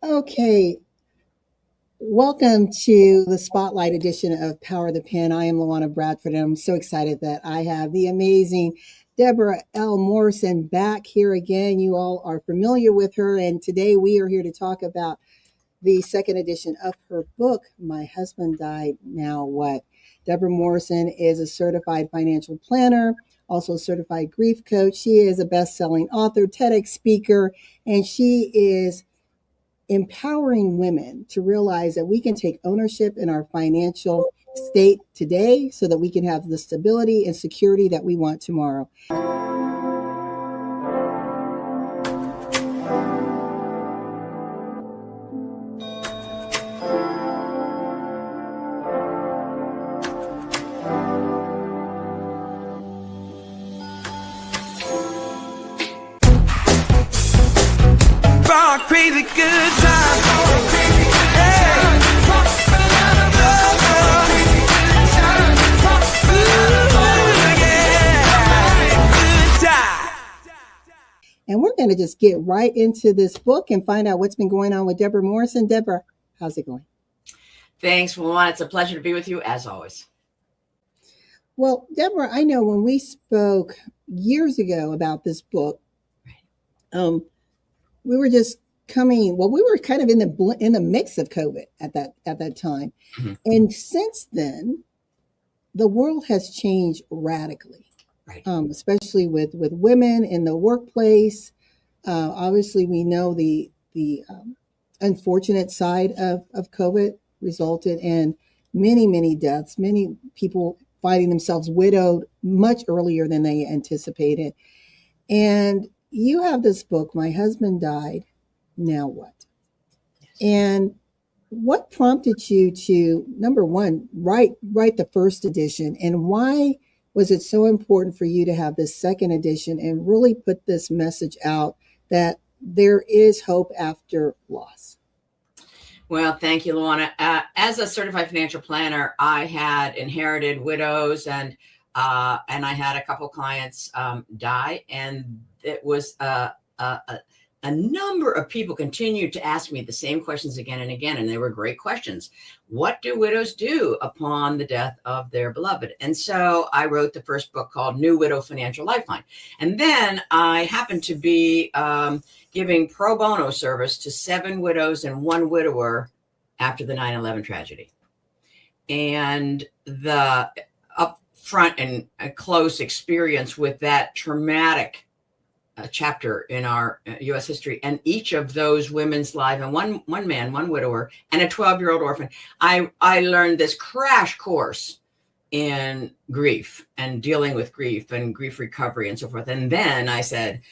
Okay, welcome to the Spotlight edition of Power of the Pen. I am LaWanna Bradford, and I'm so excited that I have the amazing Debra L. Morrison back here again. You all are familiar with her, and today we are here to talk about the second edition of her book, My Husband Died, Now What? Debra Morrison is a certified financial planner, also a certified grief coach. She is a best-selling author, TEDx speaker, and she is empowering women to realize that we can take ownership in our financial state today so that we can have the stability and security that we want tomorrow. Crazy good time. And we're going to just get right into this book and find out what's been going on with Debra Morrison. Debra, how's it going? Thanks, LaWanna. It's a pleasure to be with you, as always. Well, Debra, I know when we spoke years ago about this book, we were just we were kind of in the mix of COVID at that time. Mm-hmm. And since then, the world has changed radically, right. Especially with women in the workplace. Obviously, we know the unfortunate side of COVID resulted in many deaths, many people finding themselves widowed much earlier than they anticipated. And you have this book, My Husband Died, Now What? Yes. And what prompted you to, number one, write the first edition, and why was it so important for you to have this second edition and really put this message out that there is hope after loss? Well, thank you, LaWanna. As a certified financial planner, I had inherited widows, and I had a couple clients die, and it was a number of people continued to ask me the same questions again and again, and they were great questions. What do widows do upon the death of their beloved? And so I wrote the first book called New Widow Financial Lifeline. And then I happened to be giving pro bono service to 7 widows and 1 widower after the 9/11 tragedy. And the upfront and close experience with that traumatic chapter in our U.S. history, and each of those women's lives, and one man, 1 widower, and a 12-year-old orphan, I learned this crash course in grief and dealing with grief and grief recovery and so forth. And then I said,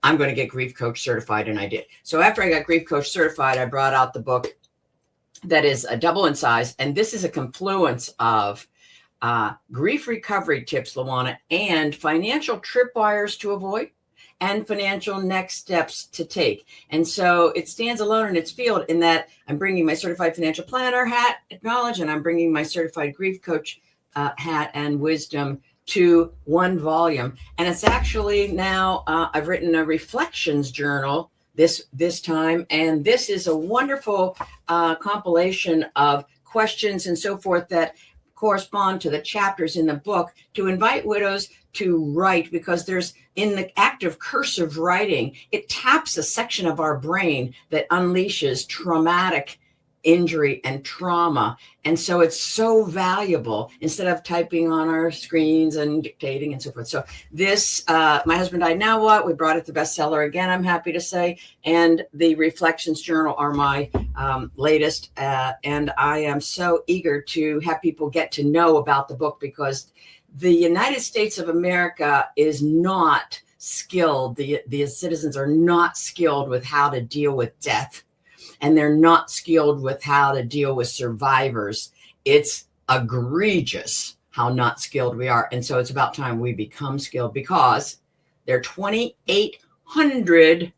I'm going to get grief coach certified, and I did. So after I got grief coach certified, I brought out the book that is a double in size, and this is a confluence of grief recovery tips, LaWanna, and financial tripwires to avoid, and financial next steps to take. And so it stands alone in its field in that I'm bringing my certified financial planner hat, knowledge, and I'm bringing my certified grief coach hat and wisdom to one volume. And it's actually now, I've written a reflections journal this time. And this is a wonderful compilation of questions and so forth that correspond to the chapters in the book to invite widows to write, because there's, in the act of cursive writing, it taps a section of our brain that unleashes traumatic injury and trauma. And so it's so valuable instead of typing on our screens and dictating and so forth. So this, My Husband Died, Now What? We brought it to bestseller again, I'm happy to say. And the Reflections Journal are my latest. And I am so eager to have people get to know about the book, because the United States of America is not skilled. The citizens are not skilled with how to deal with death, and they're not skilled with how to deal with survivors. It's egregious how not skilled we are. And so it's about time we become skilled, because there are 2,800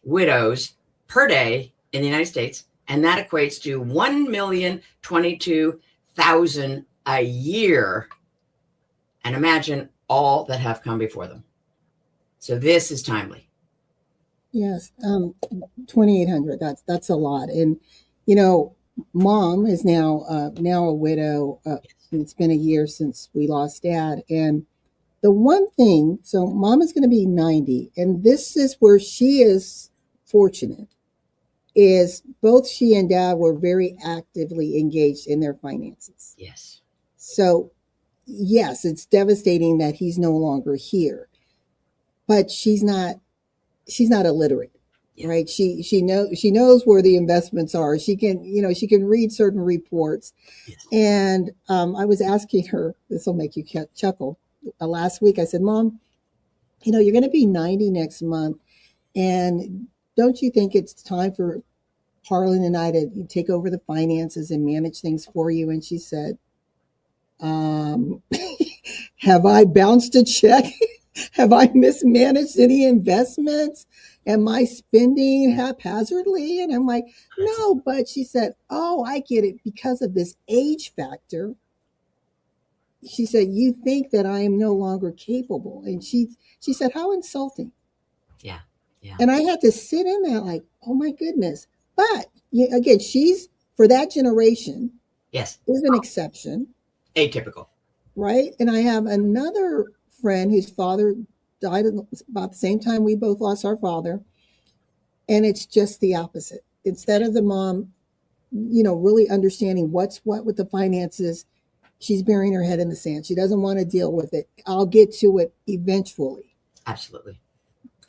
widows per day in the United States, and that equates to 1,022,000 a year. And imagine all that have come before them. So this is timely. Yes. 2,800. That's a lot. And, you know, mom is now a widow. It's been a year since we lost dad. And the one thing, so mom is going to be 90, and this is where she is fortunate, is both she and dad were very actively engaged in their finances. Yes. So, yes, it's devastating that he's no longer here, but she's not illiterate. Yeah. Right. She knows where the investments are. She can read certain reports. Yes. And I was asking her, this will make you chuckle. Last week I said, Mom, you're going to be 90 next month, and don't you think it's time for Harlan and I to take over the finances and manage things for you? And she said, um, have I bounced a check? Have I mismanaged any investments? Am I spending haphazardly? And I'm like, no, but she said, oh, I get it, because of this age factor. She said, you think that I am no longer capable. And she said, how insulting. Yeah. Yeah. And I had to sit in that like, oh my goodness. But again, she's, for that generation, Yes. is an exception. Atypical. Right. And I have another friend whose father died about the same time we both lost our father. And it's just the opposite. Instead of the mom, really understanding what's what with the finances, she's burying her head in the sand. She doesn't want to deal with it. I'll get to it eventually. Absolutely.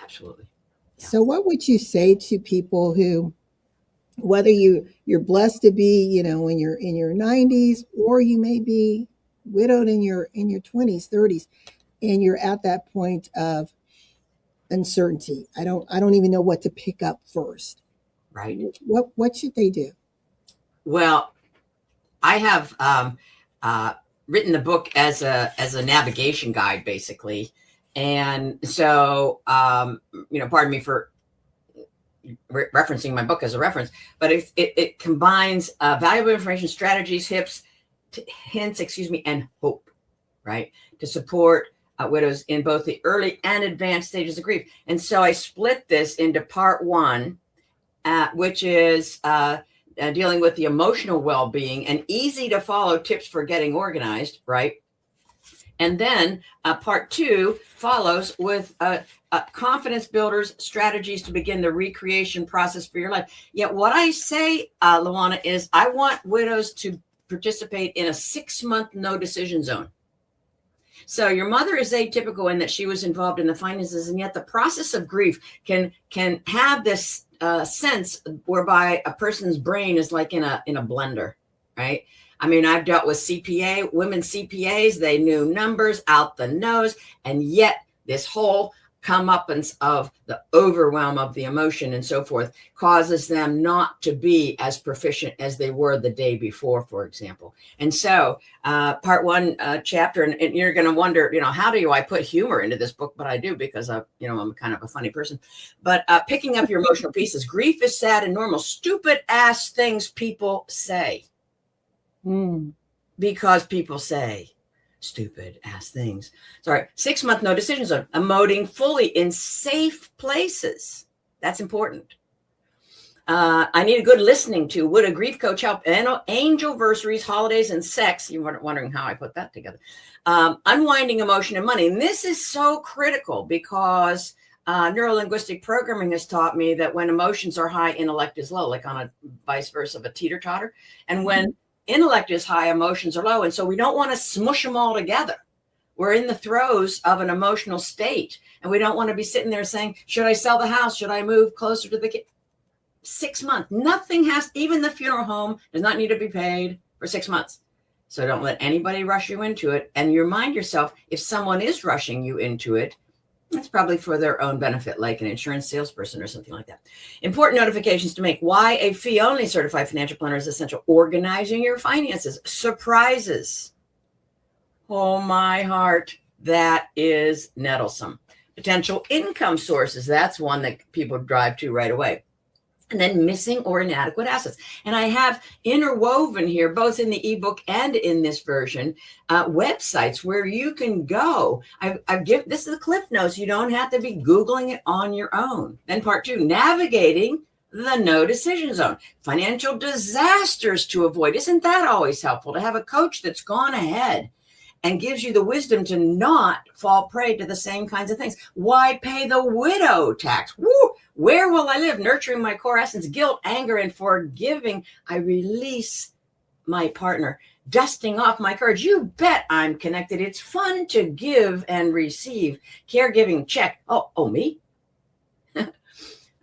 Absolutely. Yeah. So what would you say to people who, whether you're blessed to be, in your 90s, or you may be widowed in your 20s, 30s, and you're at that point of uncertainty. I don't even know what to pick up first. Right. What should they do? Well, I have written the book as a navigation guide, basically, and so pardon me for referencing my book as a reference, but it combines valuable information, strategies, hints, and hope, right, to support widows in both the early and advanced stages of grief. And so I split this into part one, which is dealing with the emotional well-being and easy to follow tips for getting organized, right? And then part two follows with confidence builders, strategies to begin the recreation process for your life. Yet what I say, LaWanna, is I want widows to participate in a 6-month no decision zone. So your mother is atypical in that she was involved in the finances, and yet the process of grief can have this sense whereby a person's brain is like in a blender, right? I mean, I've dealt with women CPAs, they knew numbers out the nose, and yet this whole comeuppance of the overwhelm of the emotion and so forth causes them not to be as proficient as they were the day before, for example. And so part one chapter, and you're going to wonder, how do I put humor into this book? But I do, because I'm kind of a funny person. But picking up your emotional pieces, grief is sad and normal. Stupid ass things people say. Because people say stupid ass things. Sorry. 6-month no decisions on emoting fully in safe places. That's important. I need a good listening to. Would a grief coach help? Angelversaries, holidays, and sex. You were wondering how I put that together. Unwinding emotion and money. And this is so critical because neuro-linguistic programming has taught me that when emotions are high, intellect is low, like on a vice versa of a teeter-totter. And when intellect is high, emotions are low. And so we don't want to smush them all together. We're in the throes of an emotional state, and we don't want to be sitting there saying, should I sell the house? Should I move closer to the kid? 6 months. Nothing even the funeral home does not need to be paid for 6 months. So don't let anybody rush you into it. And you remind yourself, if someone is rushing you into it, it's probably for their own benefit, like an insurance salesperson or something like that. Important notifications to make. Why a fee-only certified financial planner is essential. Organizing your finances. Surprises. Oh, my heart. That is nettlesome. Potential income sources. That's one that people drive to right away. and then missing or inadequate assets. And I have interwoven here, both in the ebook and in this version, websites where you can go. This is the Cliff Notes. You don't have to be Googling it on your own. Then part 2, navigating the no decision zone, financial disasters to avoid. Isn't that always helpful to have a coach that's gone ahead and gives you the wisdom to not fall prey to the same kinds of things? Why pay the widow tax? Woo! Where will I live? Nurturing my core essence, guilt, anger, and forgiving. I release my partner, dusting off my courage. You bet I'm connected. It's fun to give and receive. Caregiving, check. Oh, me?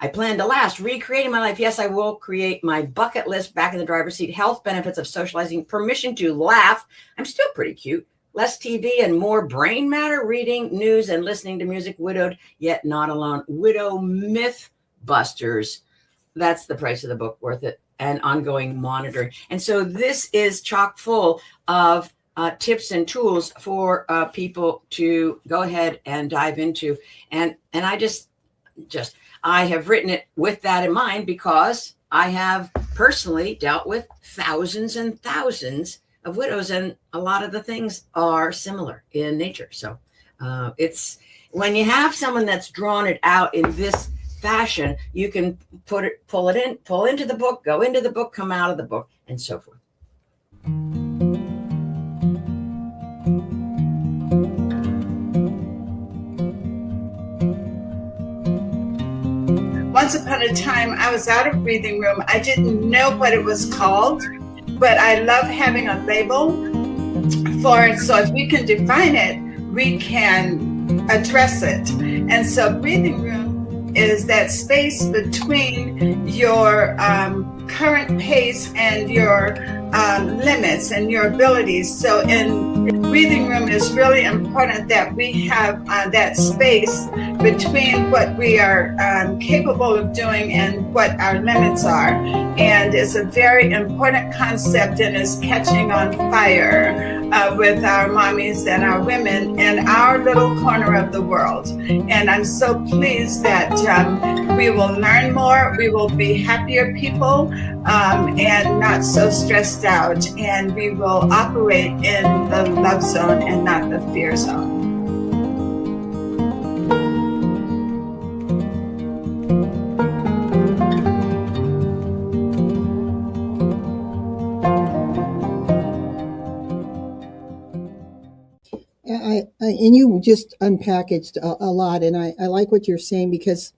I plan to last, recreating my life. Yes, I will create my bucket list, back in the driver's seat. Health benefits of socializing, permission to laugh. I'm still pretty cute. Less TV and more brain matter, reading news and listening to music. Widowed, yet not alone. Widow myth busters. That's the price of the book, worth it. And ongoing monitoring. And so this is chock full of tips and tools for people to go ahead and dive into. And I have written it with that in mind, because I have personally dealt with thousands and thousands of widows, and a lot of the things are similar in nature. So it's when you have someone that's drawn it out in this fashion, you can pull into the book, go into the book, come out of the book, and so forth. Once upon a time, I was out of breathing room. I didn't know what it was called, but I love having a label for it. So if we can define it, we can address it. And so breathing room is that space between your current pace and your limits and your abilities. So in breathing room, it's really important that we have that space between what we are capable of doing and what our limits are. And it's a very important concept, and is catching on fire with our mommies and our women in our little corner of the world. And I'm so pleased that we will learn more, we will be happier people, and not so stressed out, and we will operate in the love zone and not the fear zone. And you just unpackaged a lot, and I like what you're saying, because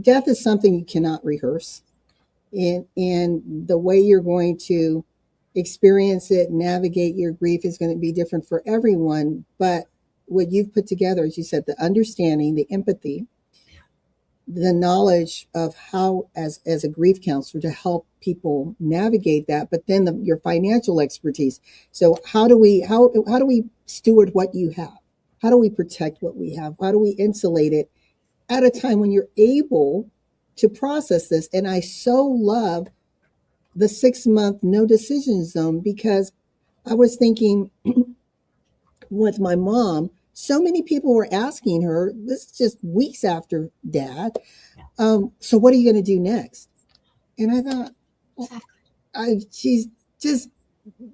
death is something you cannot rehearse, and the way you're going to experience it, navigate your grief is going to be different for everyone. But what you've put together, as you said, the understanding, the empathy, the knowledge of how, as a grief counselor, to help people navigate that, but then your financial expertise. So how do we steward what you have? How do we protect what we have? How do we insulate it at a time when you're able to process this? And I so love the 6-month no decision zone, because I was thinking with my mom, so many people were asking her, this is just weeks after Dad, so what are you going to do next? And I thought, well, she's just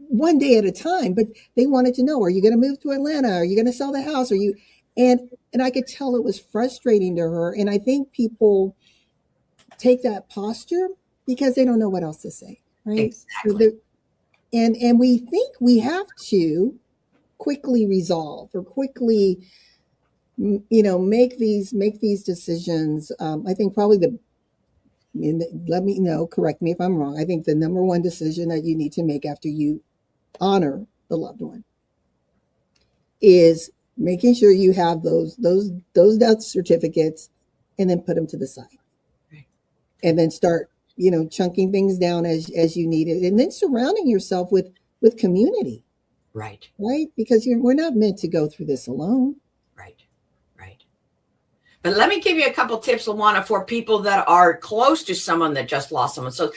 one day at a time, but they wanted to know, are you going to move to Atlanta? Are you going to sell the house? Are you? And I could tell it was frustrating to her. And I think people take that posture because they don't know what else to say, right? Exactly. And we think we have to quickly resolve or quickly, make these decisions. I think probably let me know, correct me if I'm wrong. I think the number one decision that you need to make after you honor the loved one is making sure you have those death certificates, and then put them to the side, Right. And then start, chunking things down as you need it, and then surrounding yourself with community, Right. Because we're not meant to go through this alone. Right. But let me give you a couple tips, LaWanna, for people that are close to someone that just lost someone. So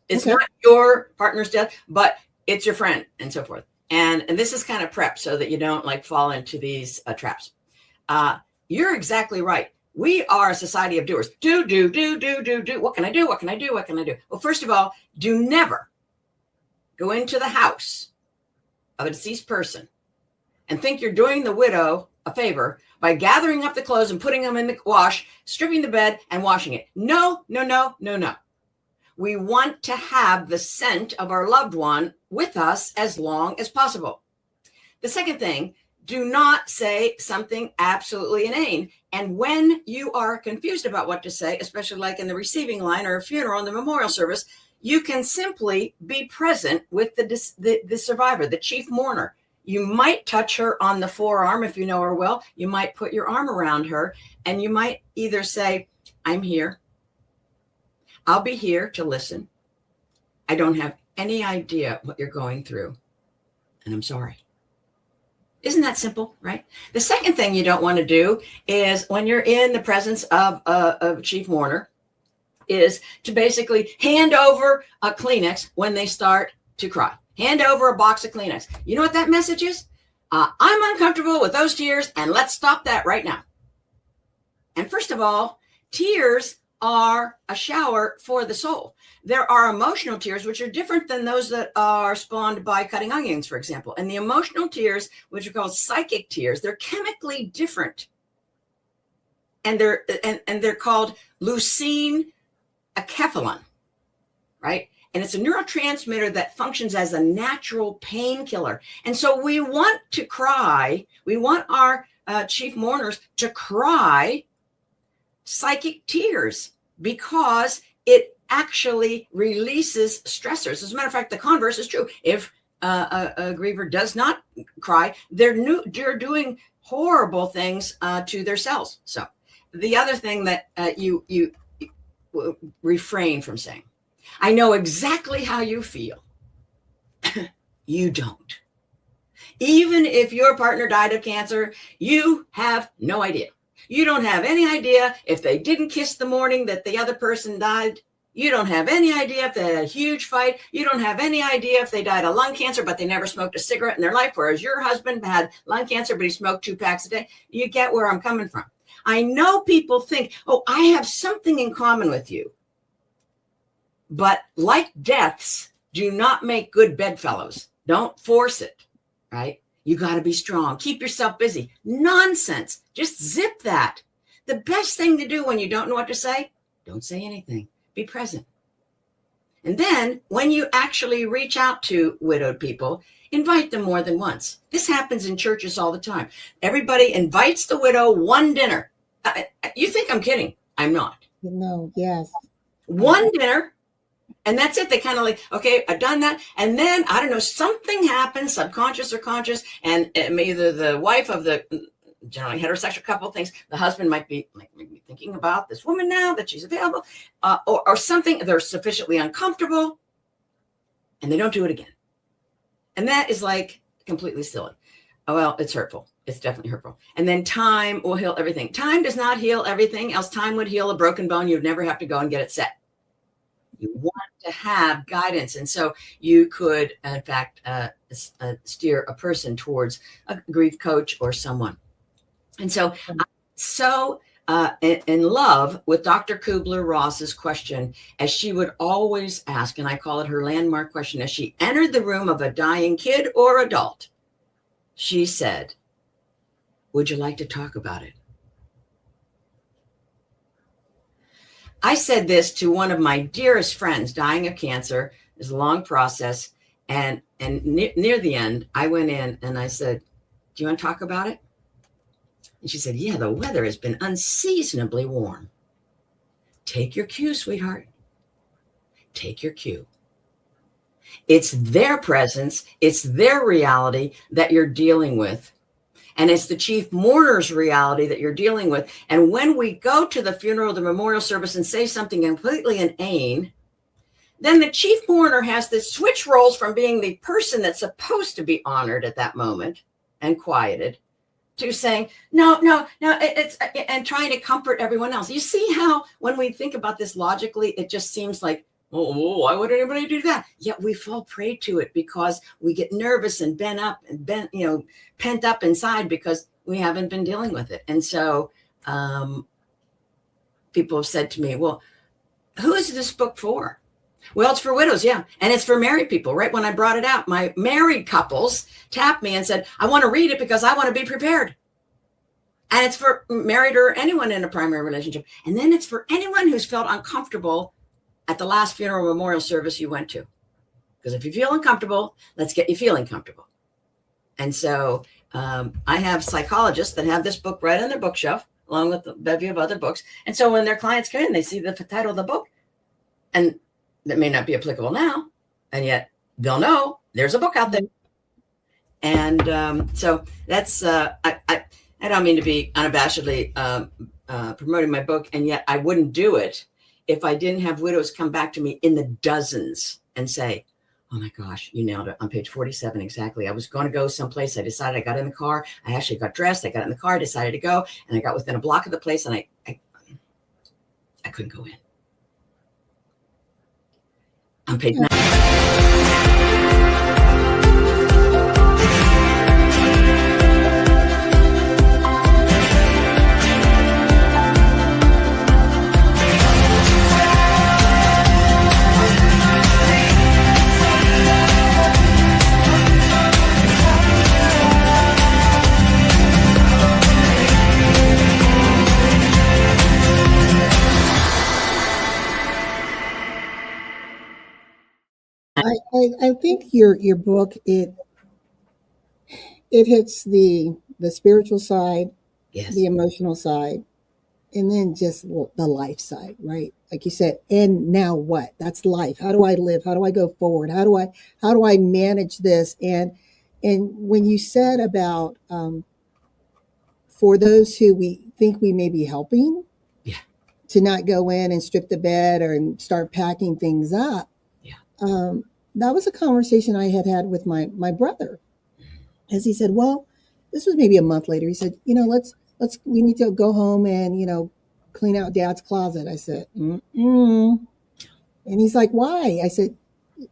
it's not your partner's death, but it's your friend and so forth. And this is kind of prep so that you don't fall into these traps. You're exactly right. We are a society of doers. Do. What can I do? What can I do? What can I do? Well, first of all, do never go into the house of a deceased person and think you're doing the widow a favor by gathering up the clothes and putting them in the wash, stripping the bed and washing it. No. We want to have the scent of our loved one with us as long as possible. The second thing, do not say something absolutely inane. And when you are confused about what to say, especially like in the receiving line or a funeral in the memorial service, you can simply be present with the survivor, the chief mourner. You might touch her on the forearm if you know her well. You might put your arm around her and you might either say, I'm here. I'll be here to listen. I don't have any idea what you're going through, and I'm sorry. Isn't that simple, right? The second thing you don't want to do is when you're in the presence of a chief mourner is to basically hand over a Kleenex when they start to cry. Hand over a box of Kleenex. You know what that message is? I'm uncomfortable with those tears, and let's stop that right now. And first of all, tears are a shower for the soul. There are emotional tears, which are different than those that are spawned by cutting onions, for example. And the emotional tears, which are called psychic tears, they're chemically different. And they're called leucine acetylene, right? And it's a neurotransmitter that functions as a natural painkiller. And so we want to cry. We want our chief mourners to cry psychic tears because it actually releases stressors. As a matter of fact, the converse is true. If a griever does not cry, they're doing horrible things to their cells. So the other thing that you refrain from saying, I know exactly how you feel. You don't. Even if your partner died of cancer, you have no idea. You don't have any idea if they didn't kiss the morning that the other person died. You don't have any idea if they had a huge fight. You don't have any idea if they died of lung cancer, but they never smoked a cigarette in their life, whereas your husband had lung cancer, but he smoked 2 packs a day. You get where I'm coming from. I know people think, oh, I have something in common with you. But like deaths do not make good bedfellows. Don't force it, right? You got to be strong. Keep yourself busy. Nonsense. Just zip that. The best thing to do when you don't know what to say, don't say anything. Be present. And then when you actually reach out to widowed people, invite them more than once. This happens in churches all the time. Everybody invites the widow one dinner. You think I'm kidding. I'm not. No, yes. One dinner. And that's it. They kind of like, okay, I've done that. And then, I don't know, something happens, subconscious or conscious, and either the wife of the generally heterosexual couple thinks the husband might be thinking about this woman now that she's available, or something. They're sufficiently uncomfortable, and they don't do it again. And that is like completely silly. Oh, well, it's hurtful. It's definitely hurtful. And then time will heal everything. Time does not heal everything, else time would heal a broken bone. You'd never have to go and get it set. You want to have guidance. And so you could, in fact, steer a person towards a grief coach or someone. And so in love with Dr. Kubler-Ross's question, as she would always ask, and I call it her landmark question, as she entered the room of a dying kid or adult, she said, would you like to talk about it? I said this to one of my dearest friends dying of cancer. It's a long process. And near the end, I went in and I said, do you want to talk about it? And she said, yeah, the weather has been unseasonably warm. Take your cue, sweetheart. Take your cue. It's their presence. It's their reality that you're dealing with. And it's the chief mourner's reality that you're dealing with. And when we go to the funeral, the memorial service, and say something completely inane, then the chief mourner has to switch roles from being the person that's supposed to be honored at that moment and quieted to saying, no, it's, and trying to comfort everyone else. You see how when we think about this logically, it just seems like, oh, why would anybody do that? Yet we fall prey to it because we get nervous and pent up inside because we haven't been dealing with it. And so people have said to me, well, who is this book for? Well, it's for widows, yeah. And it's for married people. Right when I brought it out, my married couples tapped me and said, I want to read it because I want to be prepared. And it's for married or anyone in a primary relationship. And then it's for anyone who's felt uncomfortable at the last funeral memorial service you went to. Because if you feel uncomfortable, let's get you feeling comfortable. And so I have psychologists that have this book right on their bookshelf, along with a bevy of other books. And so when their clients come in, they see the title of the book, and that may not be applicable now, and yet they'll know there's a book out there. And so that's, I don't mean to be unabashedly promoting my book, and yet I wouldn't do it if I didn't have widows come back to me in the dozens and say, oh my gosh, you nailed it on page 47. Exactly. I was going to go someplace. I decided, I got in the car. I actually got dressed. I got in the car, decided to go, and I got within a block of the place, and I couldn't go in. On page 9. I think your book, it hits the spiritual side, Yes. the emotional side, and then just the life side, right? Like you said, and now what? That's life. How do I live? How do I go forward? How do I manage this? And when you said about for those who we think we may be helping, Yeah, to not go in and strip the bed or and start packing things up. Yeah. That was a conversation I had with my brother, as he said, well, this was maybe a month later. He said, we need to go home and, clean out Dad's closet. I said, mm-mm. And he's like, why? I said,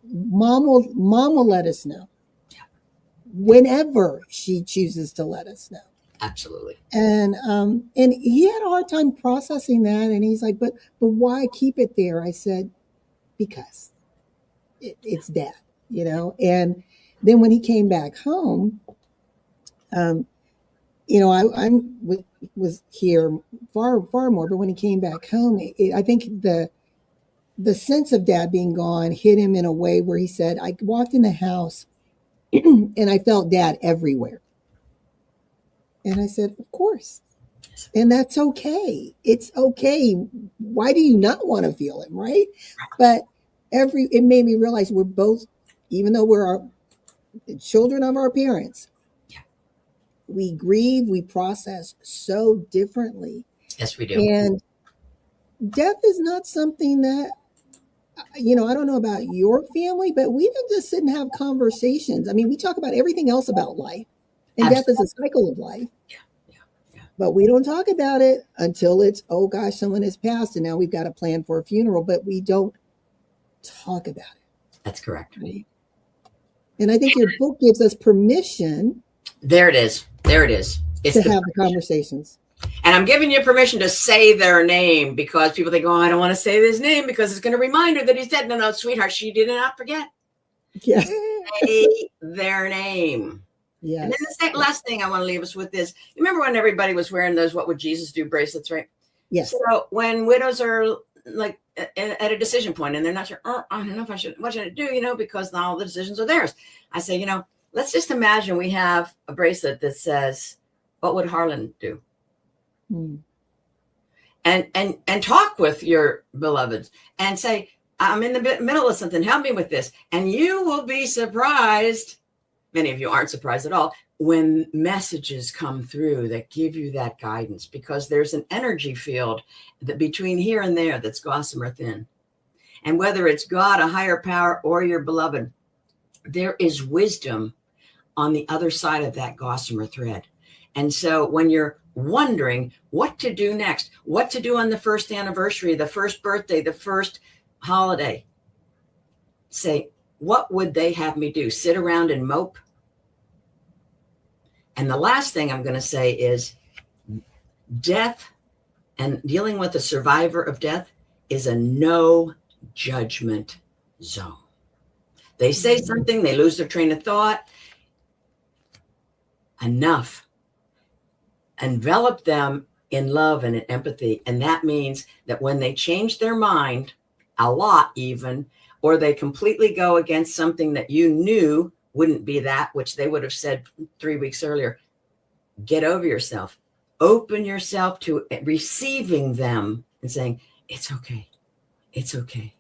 Mom will let us know. Yeah. Whenever she chooses to let us know. Absolutely. And he had a hard time processing that. And he's like, but why keep it there? I said, because it's Dad, And then when he came back home, I was here far more. But when he came back home, I think the sense of Dad being gone hit him in a way where he said, I walked in the house and I felt Dad everywhere. And I said, of course. And that's okay. It's okay. Why do you not want to feel him, right? But it made me realize we're both, even though we're our children of our parents, yeah, we grieve, we process so differently. Yes, we do. And death is not something that, I don't know about your family, but we didn't just sit and have conversations. I mean, we talk about everything else about life, and Absolutely. Death is a cycle of life. Yeah. But we don't talk about it until it's, oh gosh, someone has passed and now we've got a plan for a funeral, but we don't talk about it. That's correct. Right? And I think your book gives us permission. There it is. It's to have the conversations. And I'm giving you permission to say their name, because people think, oh, I don't want to say his name because it's going to remind her that he's dead. No, sweetheart, she did not forget. Yeah. Say their name. Yes. And then the last thing I want to leave us with is, you remember when everybody was wearing those "What Would Jesus Do" bracelets, right? Yes. So when widows are like at a decision point and they're not sure, I don't know what should I do, because all the decisions are theirs. I say, let's just imagine we have a bracelet that says, what would Harlan do? And talk with your beloveds and say, I'm in the middle of something. Help me with this. And you will be surprised. Many of you aren't surprised at all when messages come through that give you that guidance, because there's an energy field that between here and there that's gossamer thin. And whether it's God, a higher power, or your beloved, there is wisdom on the other side of that gossamer thread. And so when you're wondering what to do next, what to do on the first anniversary, the first birthday, the first holiday, say, what would they have me do? Sit around and mope? And the last thing I'm going to say is, death And dealing with a survivor of death is a no judgment zone. They say something, they lose their train of thought. Enough. Envelop them in love and in empathy. And that means that when they change their mind, a lot even, or they completely go against something that you knew wouldn't be that, which they would have said 3 weeks earlier, get over yourself. Open yourself to receiving them and saying, it's okay. It's okay.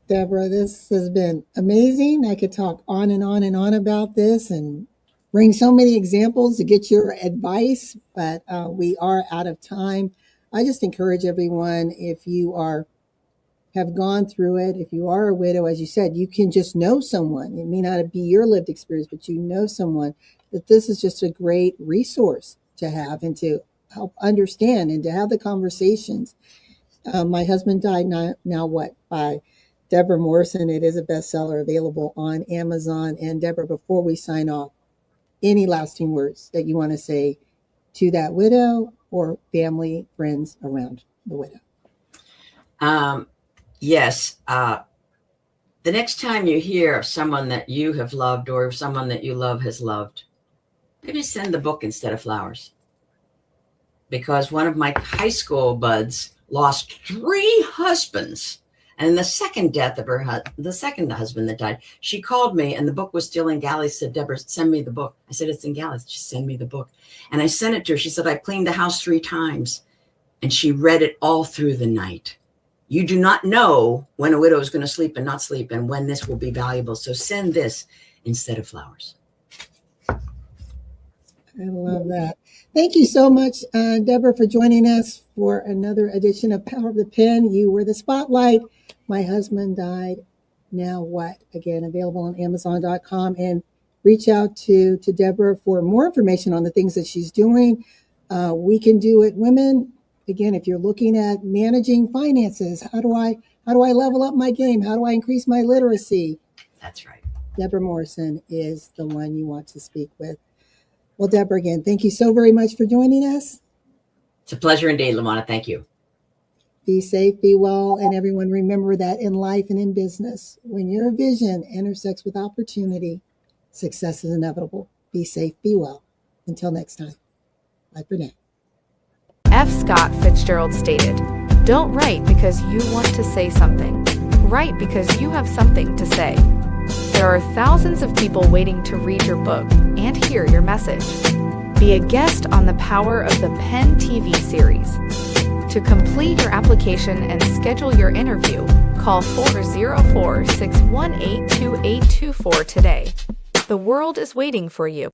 Debra, this has been amazing. I could talk on and on and on about this and bring so many examples to get your advice, but we are out of time. I just encourage everyone, if you have gone through it, if you are a widow, as you said, you can just know someone. It may not be your lived experience, but you know someone, that this is just a great resource to have and to help understand and to have the conversations. My husband died now what, by Debra Morrison. It is a bestseller available on Amazon. And Debra, before we sign off, any lasting words that you want to say to that widow or family, friends around the widow? Yes. The next time you hear of someone that you have loved or someone that you love has loved, maybe send the book instead of flowers. Because one of my high school buds lost 3 husbands. And in the second death of the second husband that died, she called me and the book was still in galleys. Said, Debra, send me the book. I said, it's in galleys. Just send me the book. And I sent it to her. She said, I cleaned the house 3 times. And she read it all through the night. You do not know when a widow is going to sleep and not sleep and when this will be valuable. So send this instead of flowers. I love that. Thank you so much, Debra, for joining us for another edition of Power of the Pen. You were the spotlight. My husband died. Now what? Again, available on Amazon.com. And reach out to Debra for more information on the things that she's doing. We can do it, women. Again, if you're looking at managing finances, how do I level up my game? How do I increase my literacy? That's right. Debra Morrison is the one you want to speak with. Well, Debra, again, thank you so very much for joining us. It's a pleasure indeed, LaWanna. Thank you. Be safe, be well, and everyone remember that in life and in business, when your vision intersects with opportunity, success is inevitable. Be safe, be well. Until next time. Bye for now. F. Scott Fitzgerald stated, "Don't write because you want to say something. Write because you have something to say." There are thousands of people waiting to read your book and hear your message. Be a guest on the Power of the Pen TV series. To complete your application and schedule your interview, call 404-618-2824 today. The world is waiting for you.